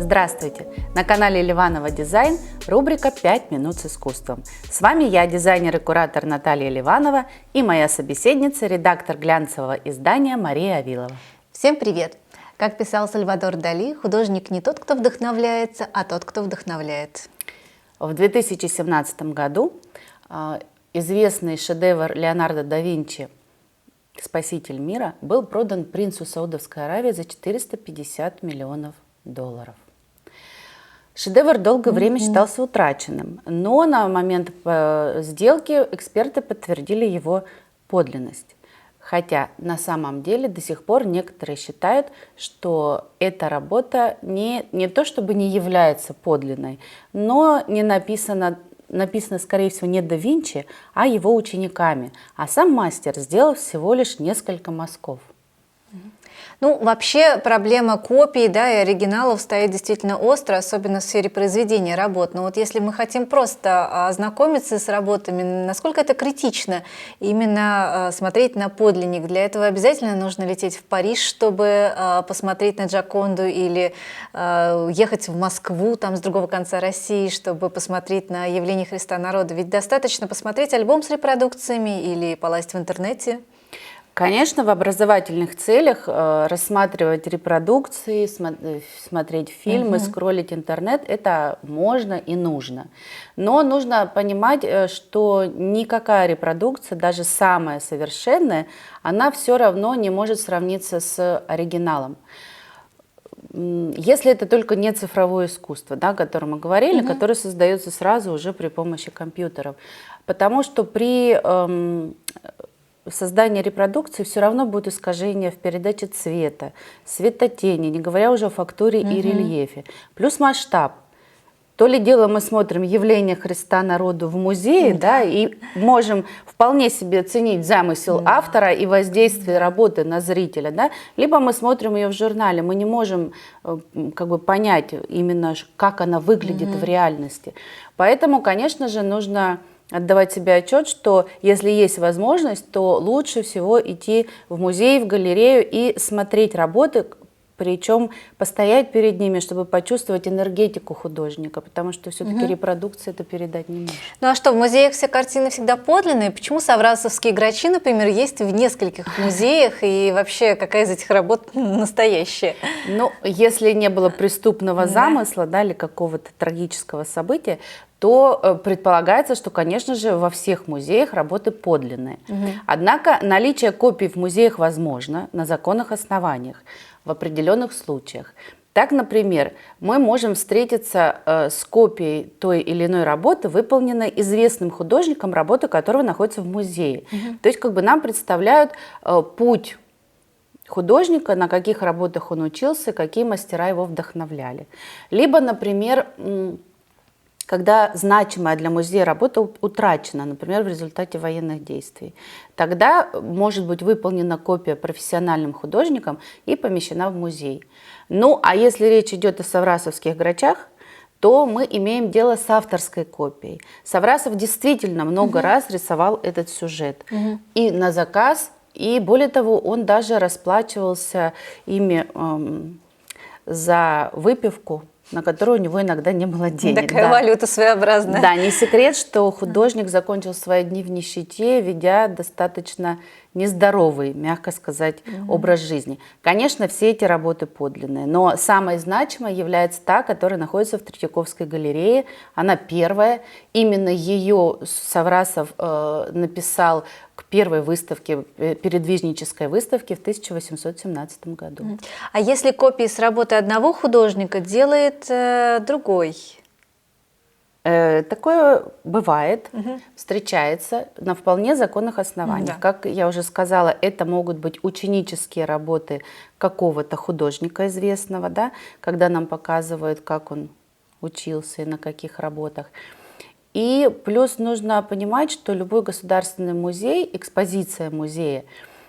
Здравствуйте! На канале Ливанова Дизайн рубрика «5 минут с искусством». С вами я, дизайнер и куратор Наталья Ливанова, и моя собеседница, редактор глянцевого издания Мария Авилова. Всем привет! Как писал Сальвадор Дали, художник не тот, кто вдохновляется, а тот, кто вдохновляет. В 2017 году известный шедевр Леонардо да Винчи «Спаситель мира» был продан принцу Саудовской Аравии за $450 миллионов. Шедевр долгое время считался утраченным, но на момент сделки эксперты подтвердили его подлинность. Хотя на самом деле до сих пор некоторые считают, что эта работа не то чтобы не является подлинной, но не написана, скорее всего, не да Винчи, а его учениками. А сам мастер сделал всего лишь несколько мазков. Ну, вообще проблема копий, да, и оригиналов стоит действительно остро, особенно в сфере произведения работ. Но вот если мы хотим просто ознакомиться с работами, насколько это критично именно смотреть на подлинник? Для этого обязательно нужно лететь в Париж, чтобы посмотреть на Джоконду, или ехать в Москву, там, с другого конца России, чтобы посмотреть на явление Христа народа. Ведь достаточно посмотреть альбом с репродукциями или полазить в интернете. Конечно, в образовательных целях рассматривать репродукции, смотреть фильмы, скроллить интернет – это можно и нужно. Но нужно понимать, что никакая репродукция, даже самая совершенная, она все равно не может сравниться с оригиналом. Если это только не цифровое искусство, да, о котором мы говорили, которое создается сразу уже при помощи компьютеров. Потому что при создание репродукции все равно будет искажение в передаче цвета, светотени, не говоря уже о фактуре и рельефе. Плюс масштаб. То ли дело мы смотрим явление Христа народу в музее, да, и можем вполне себе оценить замысел автора и воздействие работы на зрителя, да, либо мы смотрим ее в журнале, мы не можем как бы понять именно, как она выглядит в реальности. Поэтому, конечно же, нужно отдавать себе отчет, что если есть возможность, то лучше всего идти в музей, в галерею и смотреть работы, причем постоять перед ними, чтобы почувствовать энергетику художника, потому что все-таки репродукция это передать не может. Ну а что, в музеях все картины всегда подлинные? Почему саврасовские грачи, например, есть в нескольких музеях, и вообще какая из этих работ настоящая? Ну, если не было преступного замысла, да, или какого-то трагического события, то предполагается, что, конечно же, во всех музеях работы подлинные. Однако наличие копий в музеях возможно на законных основаниях в определенных случаях. Так, например, мы можем встретиться с копией той или иной работы, выполненной известным художником, работа которого находится в музее. То есть как бы нам представляют путь художника, на каких работах он учился, какие мастера его вдохновляли. Либо, например, когда значимая для музея работа утрачена, например, в результате военных действий, тогда может быть выполнена копия профессиональным художником и помещена в музей. Ну, а если речь идет о саврасовских грачах, то мы имеем дело с авторской копией. Саврасов действительно много раз рисовал этот сюжет и на заказ, и более того, он даже расплачивался ими за выпивку, на которую у него иногда не было денег. Такая валюта своеобразная. Да, не секрет, что художник закончил свои дни в нищете, ведя достаточно нездоровый, мягко сказать, образ жизни. Конечно, все эти работы подлинные, но самой значимой является та, которая находится в Третьяковской галерее. Она первая. Именно ее Саврасов написал к первой выставке, передвижнической выставке в 1817 году. А если копии с работы одного художника делает другой? Такое бывает, встречается на вполне законных основаниях. Как я уже сказала, это могут быть ученические работы какого-то художника известного, да, когда нам показывают, как он учился и на каких работах. И плюс нужно понимать, что любой государственный музей, экспозиция музея,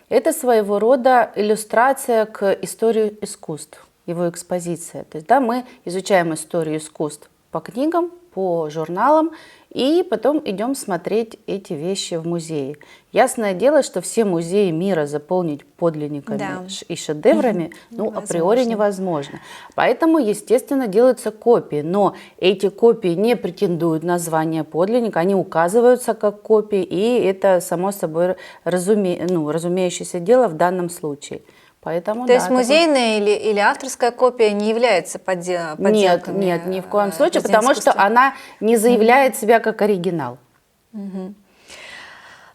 это своего рода иллюстрация к истории искусств, его экспозиция. То есть, да, мы изучаем историю искусств по книгам, по журналам, и потом идем смотреть эти вещи в музее. Ясное дело, что все музеи мира заполнить подлинниками и шедеврами, априори невозможно. Поэтому, естественно, делаются копии, но эти копии не претендуют на звание подлинника, они указываются как копии, и это само собой разумеющееся дело в данном случае. Поэтому, То есть музейная или авторская копия не является подделкой? Нет, ни в коем случае, потому что она не заявляет себя как оригинал.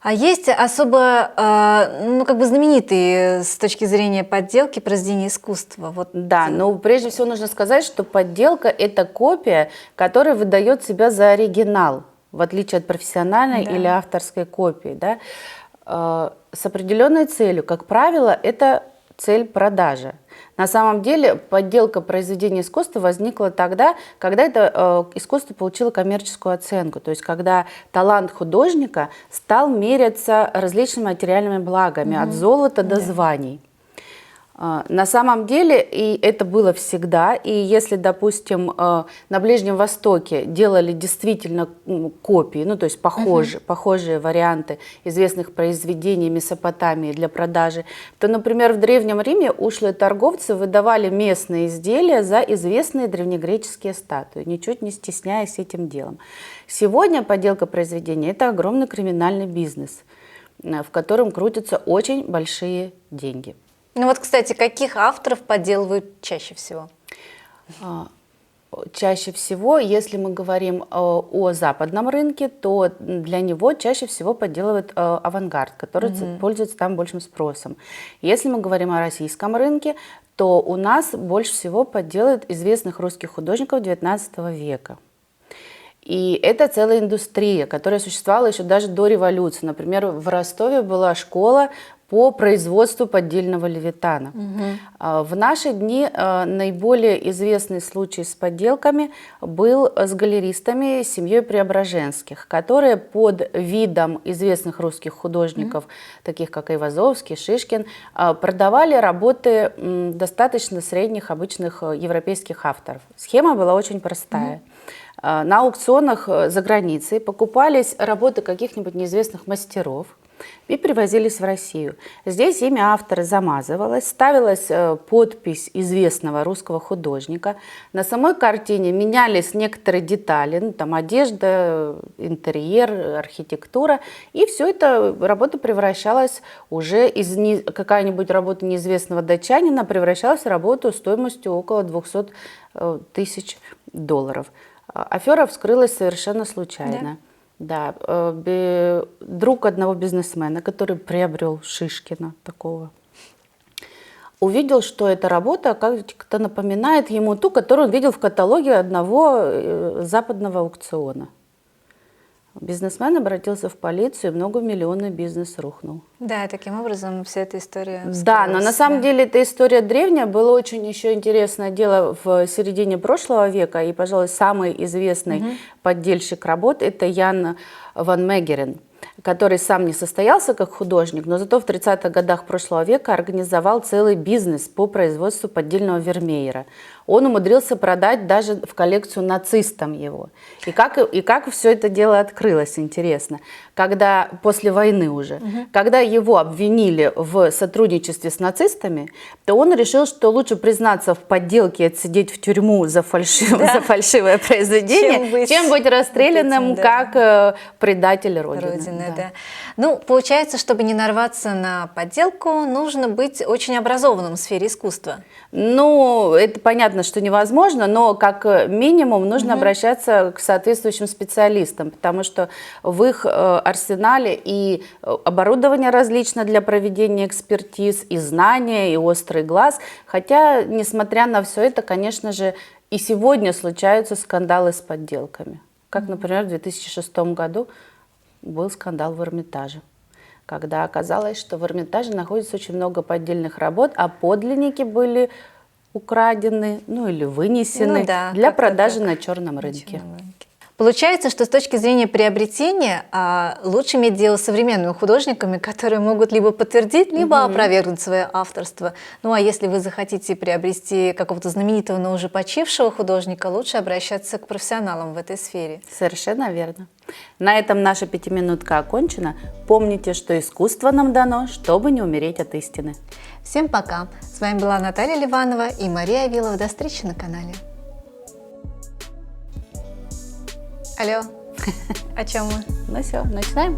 А есть особо, знаменитые с точки зрения подделки произведения искусства? Да, но прежде всего нужно сказать, что подделка – это копия, которая выдает себя за оригинал, в отличие от профессиональной или авторской копии. Да? С определенной целью, как правило, это цель продажи. На самом деле подделка произведения искусства возникла тогда, когда это искусство получило коммерческую оценку, то есть когда талант художника стал меряться различными материальными благами, от золота до званий. На самом деле, и это было всегда, и если, допустим, на Ближнем Востоке делали действительно копии, то есть похожие варианты известных произведений Месопотамии для продажи, то, например, в Древнем Риме ушлые торговцы выдавали местные изделия за известные древнегреческие статуи, ничуть не стесняясь этим делом. Сегодня подделка произведения – это огромный криминальный бизнес, в котором крутятся очень большие деньги. Кстати, каких авторов подделывают чаще всего? Чаще всего, если мы говорим о западном рынке, то для него чаще всего подделывают авангард, который пользуется там большим спросом. Если мы говорим о российском рынке, то у нас больше всего подделывают известных русских художников XIX века. И это целая индустрия, которая существовала еще даже до революции. Например, в Ростове была школа по производству поддельного левитана. В наши дни наиболее известный случай с подделками был с галеристами семьей Преображенских, которые под видом известных русских художников, таких как Айвазовский, Шишкин, продавали работы достаточно средних, обычных европейских авторов. Схема была очень простая. На аукционах за границей покупались работы каких-нибудь неизвестных мастеров и привозились в Россию. Здесь имя автора замазывалось, ставилась подпись известного русского художника. На самой картине менялись некоторые детали, там одежда, интерьер, архитектура, и все это работа превращалась уже из какая-нибудь работа неизвестного датчанина превращалась в работу стоимостью около 200 тысяч долларов. Афера вскрылась совершенно случайно. Да, друг одного бизнесмена, который приобрел Шишкина такого, увидел, что эта работа как-то напоминает ему ту, которую он видел в каталоге одного западного аукциона. Бизнесмен обратился в полицию, и многомиллионный бизнес рухнул. Да, и таким образом вся эта история вскрылась. Да, но на самом деле эта история древняя. Было очень еще интересное дело в середине прошлого века, и, пожалуй, самый известный поддельщик работ – это Ян ван Мегерен, который сам не состоялся как художник, но зато в 30-х годах прошлого века организовал целый бизнес по производству поддельного Вермеера. Он умудрился продать даже в коллекцию нацистам его. И как все это дело открылось, интересно. Когда после войны уже, когда его обвинили в сотрудничестве с нацистами, то он решил, что лучше признаться в подделке и отсидеть в тюрьму за фальшивое произведение, чем быть расстрелянным как предатель Родины. Да. Получается, чтобы не нарваться на подделку, нужно быть очень образованным в сфере искусства. Это понятно, что невозможно, но как минимум нужно обращаться к соответствующим специалистам, потому что в их арсенале и оборудование различно для проведения экспертиз, и знания, и острый глаз. Хотя, несмотря на все это, конечно же, и сегодня случаются скандалы с подделками. Как, например, в 2006 году был скандал в Эрмитаже, когда оказалось, что в Эрмитаже находится очень много поддельных работ, а подлинники были украдены, или вынесены для продажи на черном рынке. Получается, что с точки зрения приобретения лучше иметь дело с современными художниками, которые могут либо подтвердить, либо опровергнуть свое авторство. Ну а если вы захотите приобрести какого-то знаменитого, но уже почившего художника, лучше обращаться к профессионалам в этой сфере. Совершенно верно. На этом наша пятиминутка окончена. Помните, что искусство нам дано, чтобы не умереть от истины. Всем пока! С вами была Наталья Ливанова и Мария Авилова. До встречи на канале. Алло, о чем мы? Ну все, начинаем.